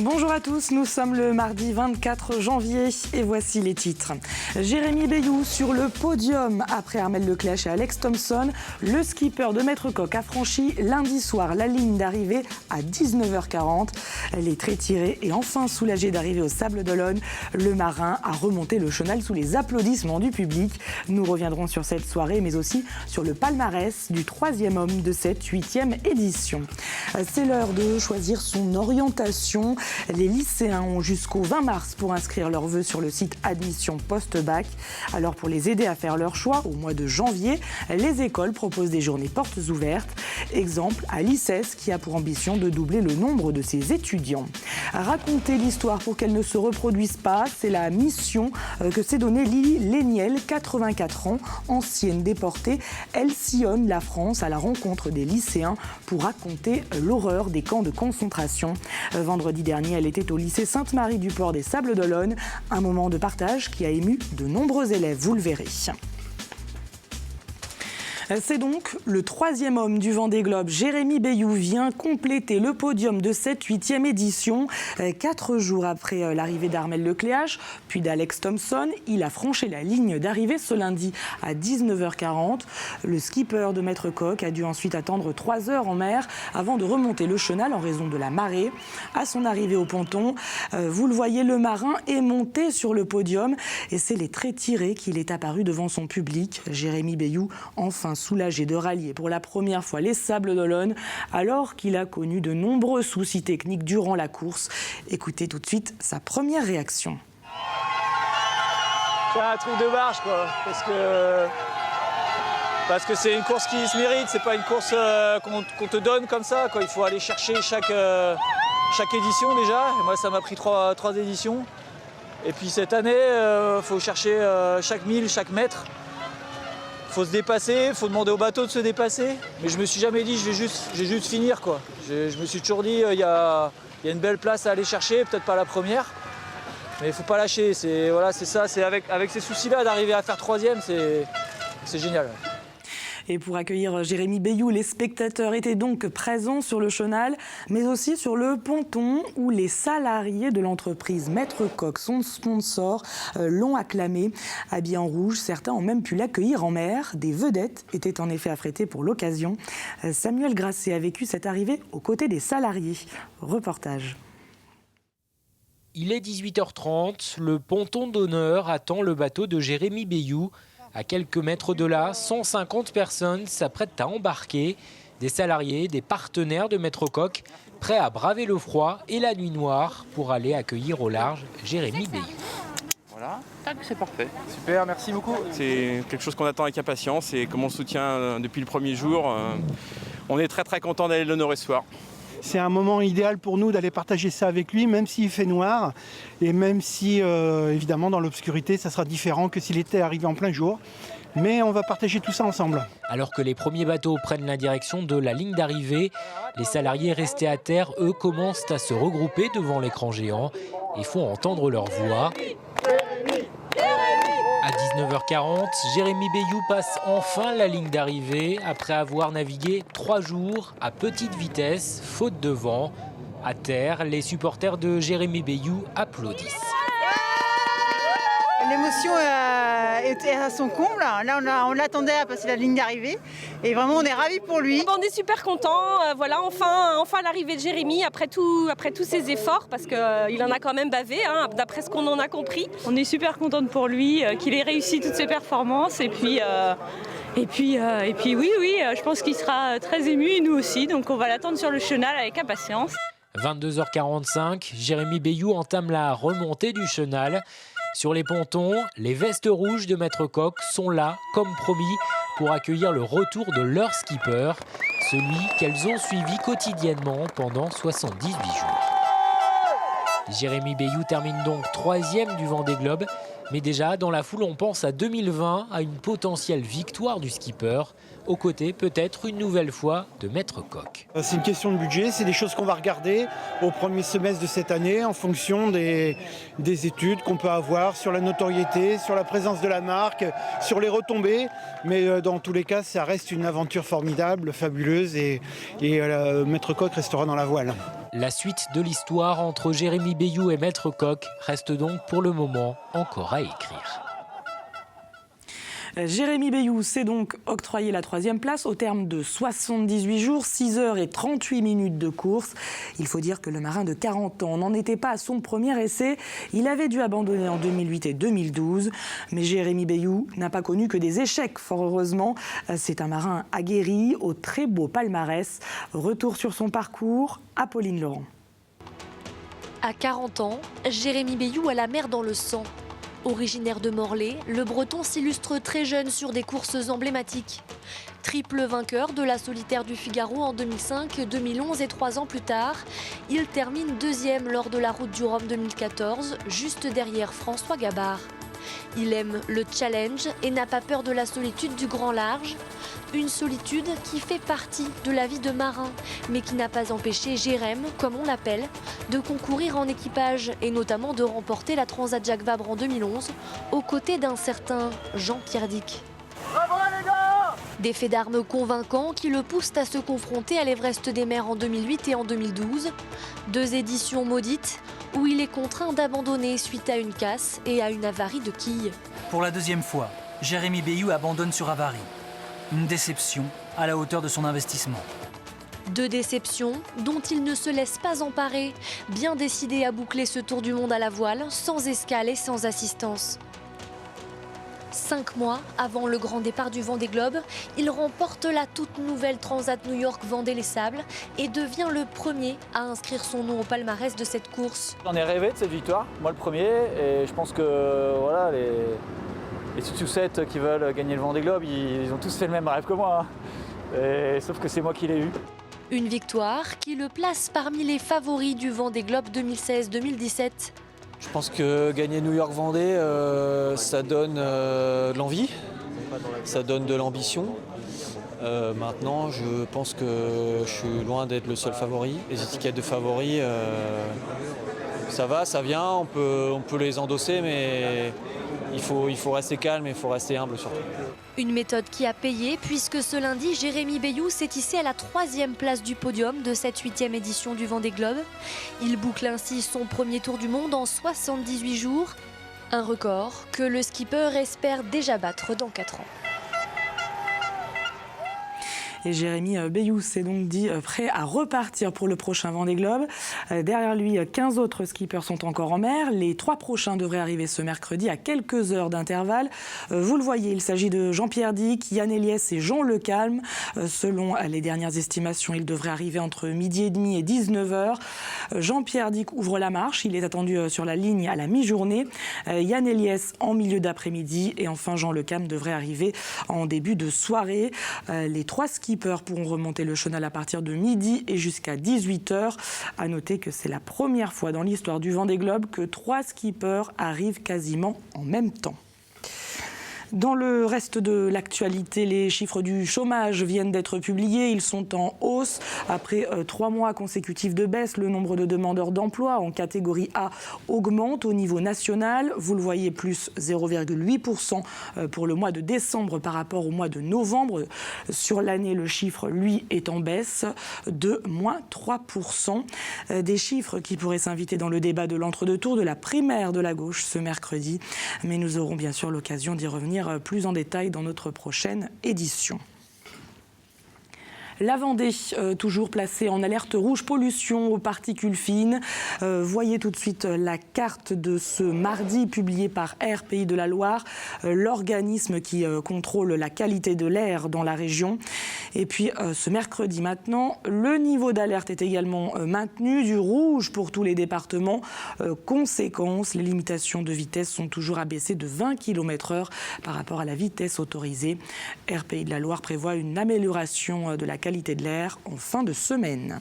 Bonjour à tous, nous sommes le mardi 24 janvier et voici les titres. Jérémy Béyoux sur le podium après Armelle Lecléache et Alex Thompson. Le skipper de Maître Coq a franchi lundi soir la ligne d'arrivée à 19h40. Les traits tirés et enfin soulagé d'arriver au Sables d'Olonne, le marin a remonté le chenal sous les applaudissements du public. Nous reviendrons sur cette soirée mais aussi sur le palmarès du troisième homme de cette 8e édition. C'est l'heure de choisir son orientation. Les lycéens ont jusqu'au 20 mars pour inscrire leurs vœux sur le site Admission Post-Bac. Alors pour les aider à faire leur choix, au mois de janvier, les écoles proposent des journées portes ouvertes. Exemple à l'ICES qui a pour ambition de doubler le nombre de ses étudiants. Raconter l'histoire pour qu'elle ne se reproduise pas, c'est la mission que s'est donnée Lily Léniel, 84 ans, ancienne déportée. Elle sillonne la France à la rencontre des lycéens pour raconter l'horreur des camps de concentration. Vendredi dernier, elle était au lycée Sainte-Marie du Port des Sables d'Olonne. Un moment de partage qui a ému de nombreux élèves, vous le verrez. C'est donc le troisième homme du Vendée Globe. Jérémy Béyoux vient compléter le podium de cette 8e édition. 4 jours après l'arrivée d'Armelle Lecléache, puis d'Alex Thompson, il a franchi la ligne d'arrivée ce lundi à 19h40. Le skipper de Maître Coq a dû ensuite attendre 3 heures en mer avant de remonter le chenal en raison de la marée. À son arrivée au ponton, vous le voyez, le marin est monté sur le podium et c'est les traits tirés qu'il est apparu devant son public. Jérémy Béyoux, enfin soulagé de rallier pour la première fois les Sables d'Olonne alors qu'il a connu de nombreux soucis techniques durant la course. Écoutez tout de suite sa première réaction. C'est un truc de barge quoi, parce que c'est une course qui se mérite, c'est pas une course qu'on te donne comme ça, quoi. Il faut aller chercher chaque édition déjà, et moi ça m'a pris trois éditions. Et puis cette année, il faut chercher chaque mille, chaque mètre. Il faut se dépasser, il faut demander au bateau de se dépasser. Mais je me suis jamais dit, je vais juste finir, quoi. Je me suis toujours dit, il y a une belle place à aller chercher, peut-être pas la première. Mais il ne faut pas lâcher, c'est ça, c'est avec ces soucis-là d'arriver à faire troisième, c'est génial. Et pour accueillir Jérémy Béyoux, les spectateurs étaient donc présents sur le chenal, mais aussi sur le ponton où les salariés de l'entreprise Maître Coq, son sponsor, l'ont acclamé. Habillés en rouge, certains ont même pu l'accueillir en mer. Des vedettes étaient en effet affrétées pour l'occasion. Samuel Grasset a vécu cette arrivée aux côtés des salariés. Reportage. Il est 18h30, le ponton d'honneur attend le bateau de Jérémy Béyoux. À quelques mètres de là, 150 personnes s'apprêtent à embarquer. Des salariés, des partenaires de Maître Coq, prêts à braver le froid et la nuit noire pour aller accueillir au large Jérémy Béyoux. Voilà, c'est parfait. Super, merci beaucoup. C'est quelque chose qu'on attend avec impatience et comme on le soutient depuis le premier jour, on est très très content d'aller l'honorer ce soir. C'est un moment idéal pour nous d'aller partager ça avec lui, même s'il fait noir et même si, évidemment, dans l'obscurité, ça sera différent que s'il était arrivé en plein jour. Mais on va partager tout ça ensemble. Alors que les premiers bateaux prennent la direction de la ligne d'arrivée, les salariés restés à terre, eux, commencent à se regrouper devant l'écran géant et font entendre leur voix. À 19h40, Jérémy Béyoux passe enfin la ligne d'arrivée après avoir navigué 3 jours à petite vitesse, faute de vent. À terre, les supporters de Jérémy Béyoux applaudissent. L'émotion était à son comble. Là, on l'attendait à passer la ligne d'arrivée. Et vraiment, on est ravis pour lui. On est super contents. Voilà, enfin l'arrivée de Jérémy après tous ses efforts, parce qu'il en a quand même bavé, hein, d'après ce qu'on en a compris. On est super contente pour lui, qu'il ait réussi toutes ses performances. Et puis oui, je pense qu'il sera très ému, et nous aussi. Donc on va l'attendre sur le chenal avec impatience. 22h45, Jérémy Béyoux entame la remontée du chenal. Sur les pontons, les vestes rouges de Maître Coq sont là, comme promis, pour accueillir le retour de leur skipper, celui qu'elles ont suivi quotidiennement pendant 78 jours. Jérémy Béyoux termine donc 3e du Vendée Globe, mais déjà dans la foule on pense à 2020, à une potentielle victoire du skipper, aux côtés peut-être une nouvelle fois de Maître Coq. C'est une question de budget, c'est des choses qu'on va regarder au premier semestre de cette année en fonction des études qu'on peut avoir sur la notoriété, sur la présence de la marque, sur les retombées. Mais dans tous les cas, ça reste une aventure formidable, fabuleuse et Maître Coq restera dans la voile. La suite de l'histoire entre Jérémy Bayou et Maître Coq reste donc pour le moment encore à écrire. Jérémy Bayou s'est donc octroyé la 3e place au terme de 78 jours, 6 heures et 38 minutes de course. Il faut dire que le marin de 40 ans n'en était pas à son premier essai. Il avait dû abandonner en 2008 et 2012. Mais Jérémy Bayou n'a pas connu que des échecs, fort heureusement. C'est un marin aguerri, au très beau palmarès. Retour sur son parcours, Apolline Laurent. À 40 ans, Jérémy Bayou a la mer dans le sang. Originaire de Morlaix, le Breton s'illustre très jeune sur des courses emblématiques. Triple vainqueur de la Solitaire du Figaro en 2005, 2011 et 3 ans plus tard, il termine 2e lors de la Route du Rhum 2014, juste derrière François Gabard. Il aime le challenge et n'a pas peur de la solitude du grand large. Une solitude qui fait partie de la vie de marin, mais qui n'a pas empêché Jérém, comme on l'appelle, de concourir en équipage et notamment de remporter la Transat Jacques Vabre en 2011, aux côtés d'un certain Jean-Pierre Dick. Bravo les gars! Des faits d'armes convaincants qui le poussent à se confronter à l'Everest des mers en 2008 et en 2012. 2 éditions maudites où il est contraint d'abandonner suite à une casse et à une avarie de quille. Pour la 2e fois, Jérémy Bayou abandonne sur avarie. Une déception à la hauteur de son investissement. 2 déceptions dont il ne se laisse pas emparer, bien décidé à boucler ce tour du monde à la voile, sans escale et sans assistance. 5 mois avant le grand départ du Vendée Globe, il remporte la toute nouvelle Transat New York Vendée-Les Sables et devient le premier à inscrire son nom au palmarès de cette course. J'en ai rêvé de cette victoire, moi le premier, et je pense que voilà, les sous-7 qui veulent gagner le Vendée Globe, ils ont tous fait le même rêve que moi. Sauf que c'est moi qui l'ai eu. Une victoire qui le place parmi les favoris du Vendée Globe 2016-2017. Je pense que gagner New York Vendée, ça donne de l'envie, ça donne de l'ambition. Maintenant, je pense que je suis loin d'être le seul favori. Les étiquettes de favoris, ça va, ça vient, on peut les endosser, mais il faut rester calme et il faut rester humble surtout. Une méthode qui a payé puisque ce lundi, Jérémy Bayou s'est hissé à la 3e place du podium de cette 8e édition du Vendée Globe. Il boucle ainsi son premier tour du monde en 78 jours. Un record que le skipper espère déjà battre dans 4 ans. Et Jérémy Bayou s'est donc dit prêt à repartir pour le prochain Vendée Globe. Derrière lui, 15 autres skippers sont encore en mer. Les 3 prochains devraient arriver ce mercredi à quelques heures d'intervalle. Vous le voyez, il s'agit de Jean-Pierre Dick, Yann Eliès et Jean Le Calme. Selon les dernières estimations, il devrait arriver entre 12h30 et 19h. Jean-Pierre Dick ouvre la marche. Il est attendu sur la ligne à la mi-journée. Yann Eliès en milieu d'après-midi. Et enfin, Jean Le Calme devrait arriver en début de soirée. Les 3 skippers pourront remonter le chenal à partir de midi et jusqu'à 18h. À noter que c'est la première fois dans l'histoire du Vendée Globe que 3 skippers arrivent quasiment en même temps. Dans le reste de l'actualité, les chiffres du chômage viennent d'être publiés. Ils sont en hausse. Après 3 mois consécutifs de baisse, le nombre de demandeurs d'emploi en catégorie A augmente au niveau national. Vous le voyez, plus 0,8% pour le mois de décembre par rapport au mois de novembre. Sur l'année, le chiffre, lui, est en baisse de moins 3%. Des chiffres qui pourraient s'inviter dans le débat de l'entre-deux-tours de la primaire de la gauche ce mercredi. Mais nous aurons bien sûr l'occasion d'y revenir plus en détail dans notre prochaine édition. La Vendée, toujours placée en alerte rouge pollution aux particules fines. Voyez tout de suite la carte de ce mardi publiée par Air Pays de la Loire, l'organisme qui contrôle la qualité de l'air dans la région. Et puis ce mercredi maintenant, le niveau d'alerte est également maintenu, du rouge pour tous les départements. Conséquence, les limitations de vitesse sont toujours abaissées de 20 km/h par rapport à la vitesse autorisée. Air Pays de la Loire prévoit une amélioration de la qualité de l'air en fin de semaine.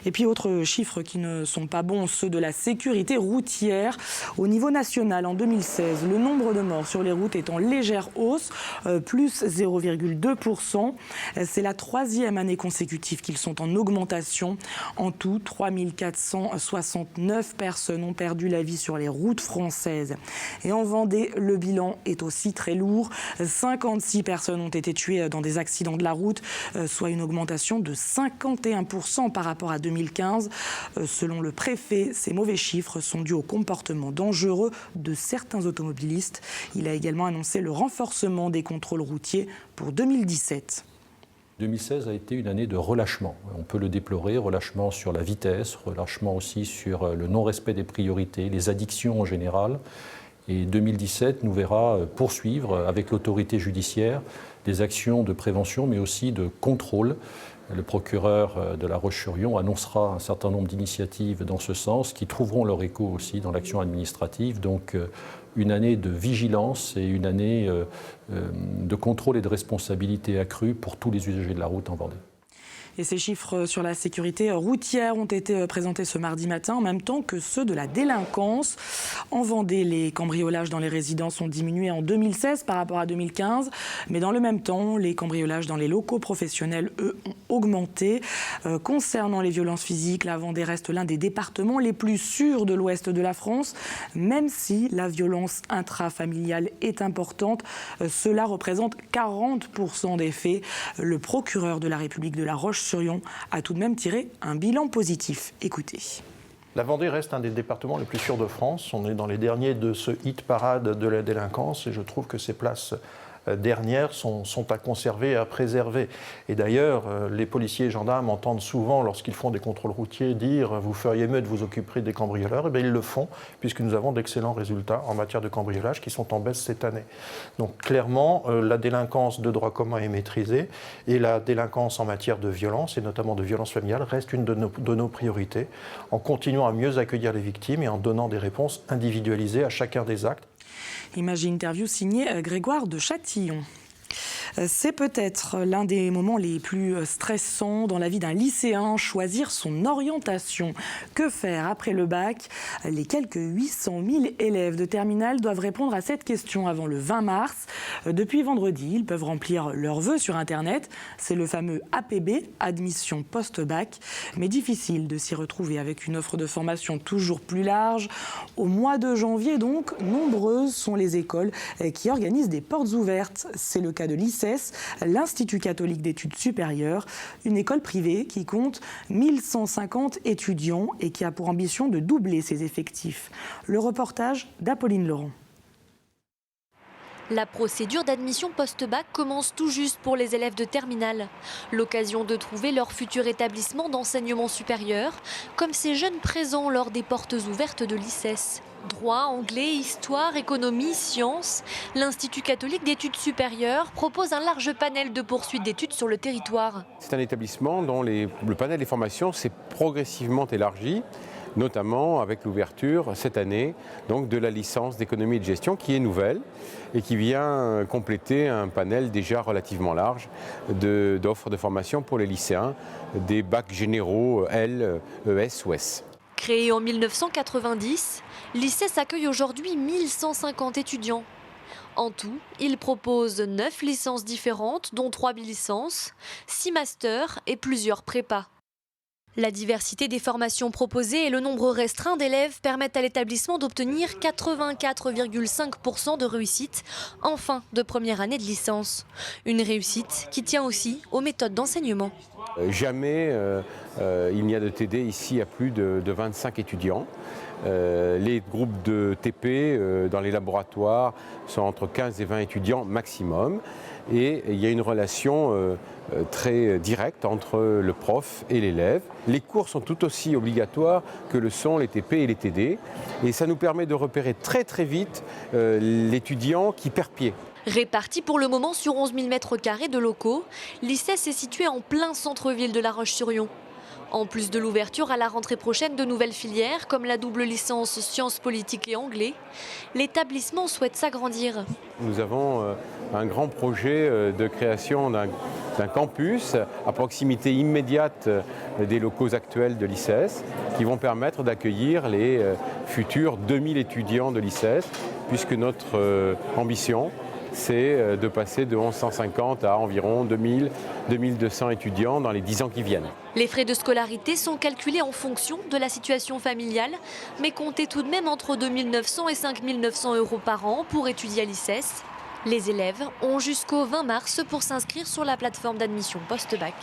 Et puis autres chiffres qui ne sont pas bons, ceux de la sécurité routière. Au niveau national, en 2016, le nombre de morts sur les routes est en légère hausse, plus 0,2%. C'est la 3e année consécutive qu'ils sont en augmentation. En tout, 3 469 personnes ont perdu la vie sur les routes françaises. Et en Vendée, le bilan est aussi très lourd. 56 personnes ont été tuées dans des accidents de la route, soit une augmentation de 51% par rapport à 2015. Selon le préfet, ces mauvais chiffres sont dus au comportement dangereux de certains automobilistes. Il a également annoncé le renforcement des contrôles routiers pour 2017. 2016 a été une année de relâchement. On peut le déplorer, relâchement sur la vitesse, relâchement aussi sur le non-respect des priorités, les addictions en général. Et 2017 nous verra poursuivre avec l'autorité judiciaire des actions de prévention mais aussi de contrôle. Le procureur de La Roche-sur-Yon annoncera un certain nombre d'initiatives dans ce sens qui trouveront leur écho aussi dans l'action administrative. Donc une année de vigilance et une année de contrôle et de responsabilité accrue pour tous les usagers de la route en Vendée. Et ces chiffres sur la sécurité routière ont été présentés ce mardi matin en même temps que ceux de la délinquance. En Vendée, les cambriolages dans les résidences ont diminué en 2016 par rapport à 2015. Mais dans le même temps, les cambriolages dans les locaux professionnels, eux, ont augmenté. Concernant les violences physiques, la Vendée reste l'un des départements les plus sûrs de l'ouest de la France. Même si la violence intrafamiliale est importante, cela représente 40% des faits. Le procureur de la République de La Roche-sur-Yon a tout de même tiré un bilan positif. Écoutez. La Vendée reste un des départements les plus sûrs de France. On est dans les derniers de ce hit parade de la délinquance et je trouve que ces places dernières sont à conserver et à préserver. Et d'ailleurs, les policiers et gendarmes entendent souvent, lorsqu'ils font des contrôles routiers, dire « vous feriez mieux de vous occuper des cambrioleurs ». Et bien, ils le font, puisque nous avons d'excellents résultats en matière de cambriolage qui sont en baisse cette année. Donc clairement, la délinquance de droit commun est maîtrisée et la délinquance en matière de violence, et notamment de violence familiale, reste une de nos priorités, en continuant à mieux accueillir les victimes et en donnant des réponses individualisées à chacun des actes. Image interview signée Grégoire de Châtillon. C'est peut-être l'un des moments les plus stressants dans la vie d'un lycéen, choisir son orientation. Que faire après le bac ? Les quelques 800 000 élèves de terminale doivent répondre à cette question avant le 20 mars. Depuis vendredi, ils peuvent remplir leurs vœux sur Internet. C'est le fameux APB, admission post-bac. Mais difficile de s'y retrouver avec une offre de formation toujours plus large. Au mois de janvier, donc, nombreuses sont les écoles qui organisent des portes ouvertes. C'est le cas de l'ICES, l'Institut catholique d'études supérieures, une école privée qui compte 1150 étudiants et qui a pour ambition de doubler ses effectifs. Le reportage d'Apolline Laurent. La procédure d'admission post-bac commence tout juste pour les élèves de terminale. L'occasion de trouver leur futur établissement d'enseignement supérieur, comme ces jeunes présents lors des portes ouvertes de l'ICES. Droit, anglais, histoire, économie, sciences, l'Institut catholique d'études supérieures propose un large panel de poursuites d'études sur le territoire. C'est un établissement dont le panel des formations s'est progressivement élargi, notamment avec l'ouverture cette année donc, de la licence d'économie et de gestion qui est nouvelle et qui vient compléter un panel déjà relativement large d'offres de formation pour les lycéens, des bacs généraux L, ES ou S. Créé en 1990, l'ICES accueille aujourd'hui 1150 étudiants. En tout, il propose 9 licences différentes, dont 3 bilicences, 6 masters et plusieurs prépas. La diversité des formations proposées et le nombre restreint d'élèves permettent à l'établissement d'obtenir 84,5% de réussite en fin de première année de licence. Une réussite qui tient aussi aux méthodes d'enseignement. Jamais il n'y a de TD ici à plus de 25 étudiants. Les groupes de TP dans les laboratoires sont entre 15 et 20 étudiants maximum. Et il y a une relation très directe entre le prof et l'élève. Les cours sont tout aussi obligatoires que le sont les TP et les TD. Et ça nous permet de repérer très très vite l'étudiant qui perd pied. Réparti pour le moment sur 11 000 m² de locaux, l'ICES est situé en plein centre-ville de La Roche-sur-Yon. En plus de l'ouverture à la rentrée prochaine de nouvelles filières, comme la double licence sciences politiques et anglais, l'établissement souhaite s'agrandir. Nous avons un grand projet de création d'un campus à proximité immédiate des locaux actuels de l'ICES qui vont permettre d'accueillir les futurs 2000 étudiants de l'ICES, puisque notre ambition, c'est de passer de 1150 à environ 2000, 2200 étudiants dans les 10 ans qui viennent. Les frais de scolarité sont calculés en fonction de la situation familiale, mais comptez tout de même entre 2 900 et 5 900 € par an pour étudier à l'ICES. Les élèves ont jusqu'au 20 mars pour s'inscrire sur la plateforme d'admission post-bac.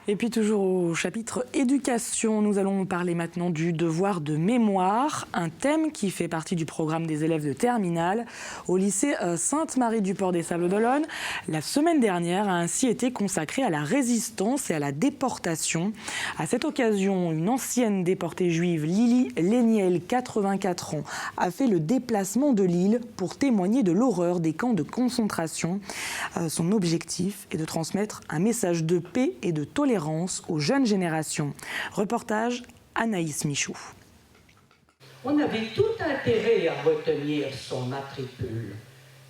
Et puis toujours au chapitre éducation, nous allons parler maintenant du devoir de mémoire, un thème qui fait partie du programme des élèves de terminale au lycée Sainte-Marie-du-Port des Sables-d'Olonne. La semaine dernière a ainsi été consacrée à la résistance et à la déportation. À cette occasion, une ancienne déportée juive, Lily Léniel, 84 ans, a fait le déplacement de Lille pour témoigner de l'horreur des camps de concentration. Son objectif est de transmettre un message de paix et de tolérance aux jeunes générations. Reportage Anaïs Michou. On avait tout intérêt à retenir son matricule.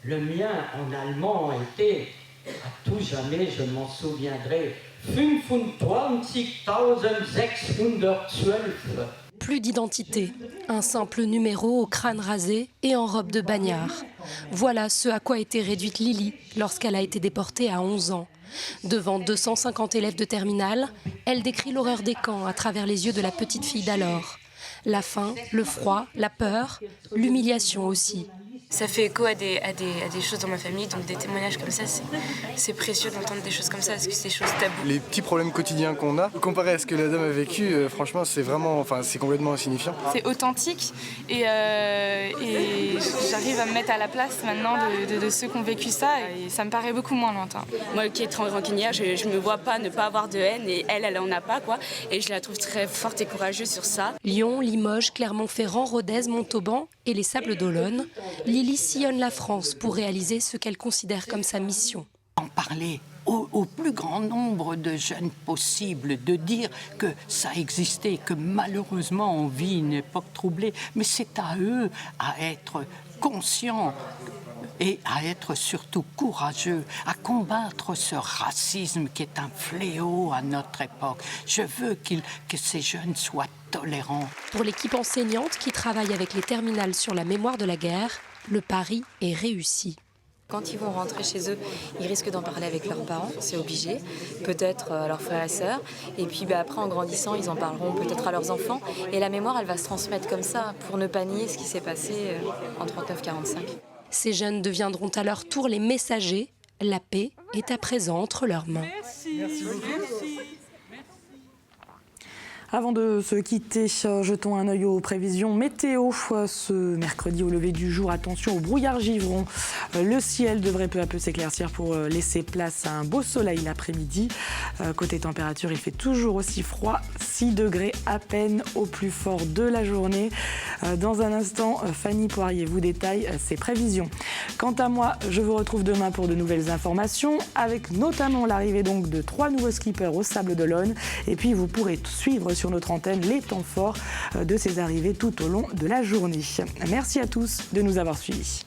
Le mien en allemand était, à tout jamais je m'en souviendrai, 25.612. Plus d'identité, un simple numéro au crâne rasé et en robe de bagnard. Voilà ce à quoi était réduite Lily lorsqu'elle a été déportée à 11 ans. Devant 250 élèves de terminale, elle décrit l'horreur des camps à travers les yeux de la petite fille d'alors. La faim, le froid, la peur, l'humiliation aussi. Ça fait écho à des choses dans ma famille, donc des témoignages comme ça, c'est précieux d'entendre des choses comme ça, parce que c'est des choses taboues. Les petits problèmes quotidiens qu'on a, comparé à ce que la dame a vécu, franchement, c'est complètement insignifiant. C'est authentique et j'arrive à me mettre à la place maintenant de ceux qui ont vécu ça, et ça me paraît beaucoup moins lointain. Moi qui est très rancunière, je me vois pas ne pas avoir de haine, et elle en a pas, quoi. Et je la trouve très forte et courageuse sur ça. Lyon, Limoges, Clermont-Ferrand, Rodez, Montauban et les Sables-d'Olonne, Lily sillonne la France pour réaliser ce qu'elle considère comme sa mission. En parler au plus grand nombre de jeunes possible, de dire que ça existait, que malheureusement on vit une époque troublée, mais c'est à eux à être conscients et à être surtout courageux, à combattre ce racisme qui est un fléau à notre époque. Je veux que ces jeunes soient tolérants. Pour l'équipe enseignante qui travaille avec les terminales sur la mémoire de la guerre, le pari est réussi. Quand ils vont rentrer chez eux, ils risquent d'en parler avec leurs parents, c'est obligé, peut-être à leurs frères et sœurs. Et puis après, en grandissant, ils en parleront peut-être à leurs enfants. Et la mémoire, elle va se transmettre comme ça, pour ne pas nier ce qui s'est passé en 39-45. Ces jeunes deviendront à leur tour les messagers. La paix est à présent entre leurs mains. Merci beaucoup. Avant de se quitter, jetons un œil aux prévisions météo. Ce mercredi au lever du jour, attention au brouillard givron. Le ciel devrait peu à peu s'éclaircir pour laisser place à un beau soleil l'après-midi. Côté température, il fait toujours aussi froid, 6 degrés à peine au plus fort de la journée. Dans un instant, Fanny Poirier vous détaille ses prévisions. Quant à moi, je vous retrouve demain pour de nouvelles informations, avec notamment l'arrivée donc de 3 nouveaux skippers au Sables-d'Olonne. Et puis vous pourrez suivre sur notre antenne les temps forts de ces arrivées tout au long de la journée. Merci à tous de nous avoir suivis.